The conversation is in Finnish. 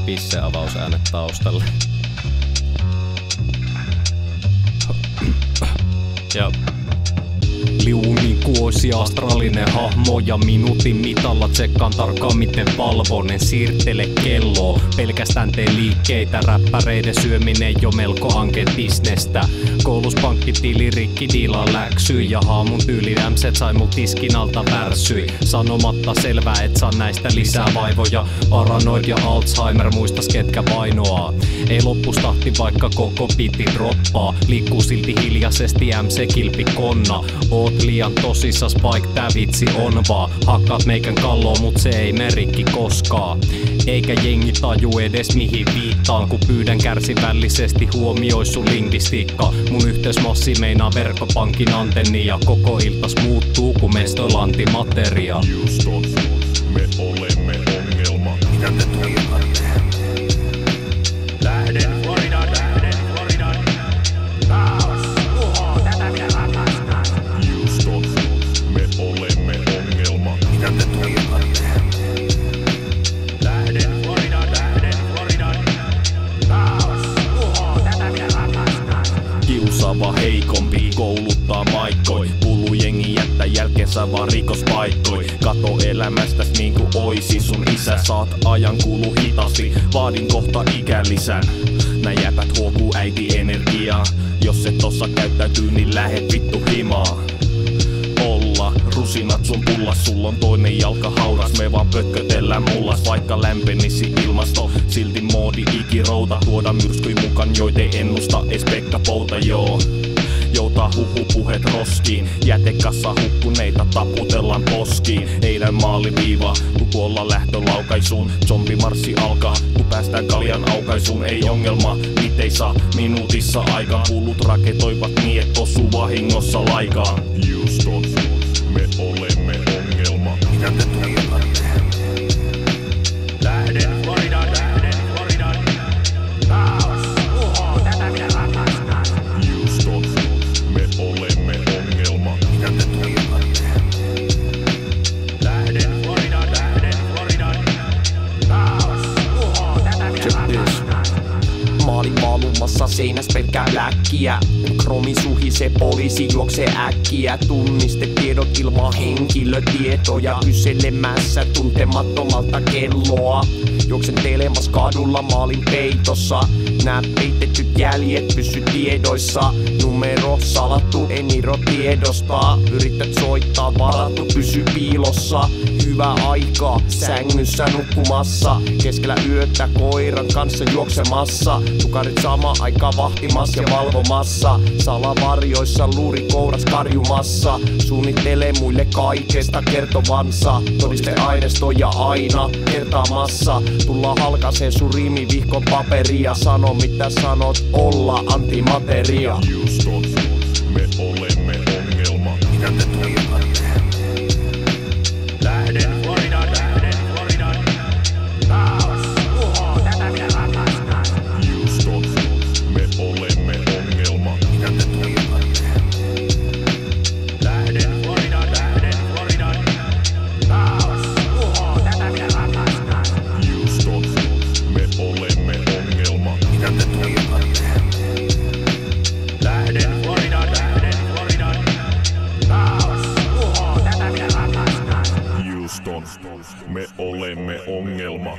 pisseavausäänet taustalle. Ja liunikuosi astraalinen hahmo ja minuutin mitalla tsekkaan tarkkaan miten valvon. En siirtele kelloa, pelkästään tee liikkeitä. Räppäreiden syöminen jo melko anke bisnestä. Koulus pankkitili rikki diilaa läksy ja haamun tyyli ämset sai mut tiskin alta värsyi. Sanomatta selvää et saa näistä lisää vaivoja. Paranoid ja Alzheimer muistas ketkä painoaa. Ei loppustahti vaikka koko piti droppaa. Liikkuu silti hiljaisesti MC kilpi konna. Oot liian tosissas Spike, tää vitsi on vaan. Hakkaat meikän kalloo mut se ei merikki koskaan. Eikä jengi taju edes mihin viittaan. Kun pyydän kärsivällisesti huomioi sun lingvistiikka. Mun yhteysmassi meinaa verkkopankin antenni. Ja koko iltas muuttuu kun mestoilla antimateria. Houston, me olemme ongelma. Mitä te tuijotatte? Lähden Floridaan, taas uho, tätä minä rakastan. Houston, me olemme ongelma. Mitä te tuijotatte? Lähden Floridaan, taas uho, tätä minä rakastan. Kiusaava heikompi kouluttaa maikkoi. Pullu jengi jättää jälkeensä vaan rikospaikkoi. Kato elämästäs niinku oisi sun isä. Saat ajan kulu hitaasti, vaadin kohta ikälisän. Nää jäpät huokuu äiti energiaa. Jos et osaa käyttäytyy niin lähet vittu himaa. Olla rusinat sun pullas, sulla on toinen jalka haudas. Me vaan pötkötellään mullas, vaikka lämpenisi ilmasto. Silti moodi ikirouta, tuoda myrskyi mukaan, joit ei ennusta ees Pekka Pouta, joo. Joutaa huhupuhet roskiin, jätekassa hukkuneita taputellaan poskiin. Heidän maaliviiva, kun kuollaan lähtölaukaisuun. Zombimarssi alkaa, kun päästään kaljan aukaisuun. Ei ongelma, niitä ei saa minuutissa aikaan. Pullut raketoivat niin, et osu vahingossa laikaan. Houston, me olemme ongelma. Mitä te tuijotatte? Lähden Floridaan, taas uho, tätä minä rakastan. Houston, me olemme ongelma. Mitä te tuijotatte? Lähden Floridaan, taas uho, tätä minä rakastan. Mä olin valumassa seinäs pelkkää läkkiä. Kromi suhisee, poliisi juoksee äkkiä. Tunnistetiedot ilman henkilötietoja. Kyselemässä tuntemattomalta kelloa. Juoksen telemas kadulla, mä olin peitossa. Nää peitetyt jäljet pysy tiedoissa. Numero salattu, en iro tiedosta. Yrität soittaa, varattu pysy piilossa. Hyvä aika, sängyssä nukkumassa. Keskellä yötä koiran kanssa juoksemassa. Tukarit sama aika vahtimassa ja valvomassa. Salavarjoissa luuri kouras karjumassa. Suunnittelee muille kaikesta kertovansa. Todisteaineistoja aina kertaamassa. Tullaan halkaisee sun riimi vihkon paperia. Sano mitä sanot, olla antimateria. Houston, me olemme ongelma. Mitä te tuijotatte? Lähden Floridaan, taas uho, tätä minä rakastan. Houston, me olemme ongelma. Mitä te tuijotatte? Lähden Floridaan, taas uho, tätä minä rakastan. Houston, me olemme ongelma. Mitä te tuijotatte? Lähden Floridaan, taas uho, tätä minä rakastan. Houston, me olemme ongelma.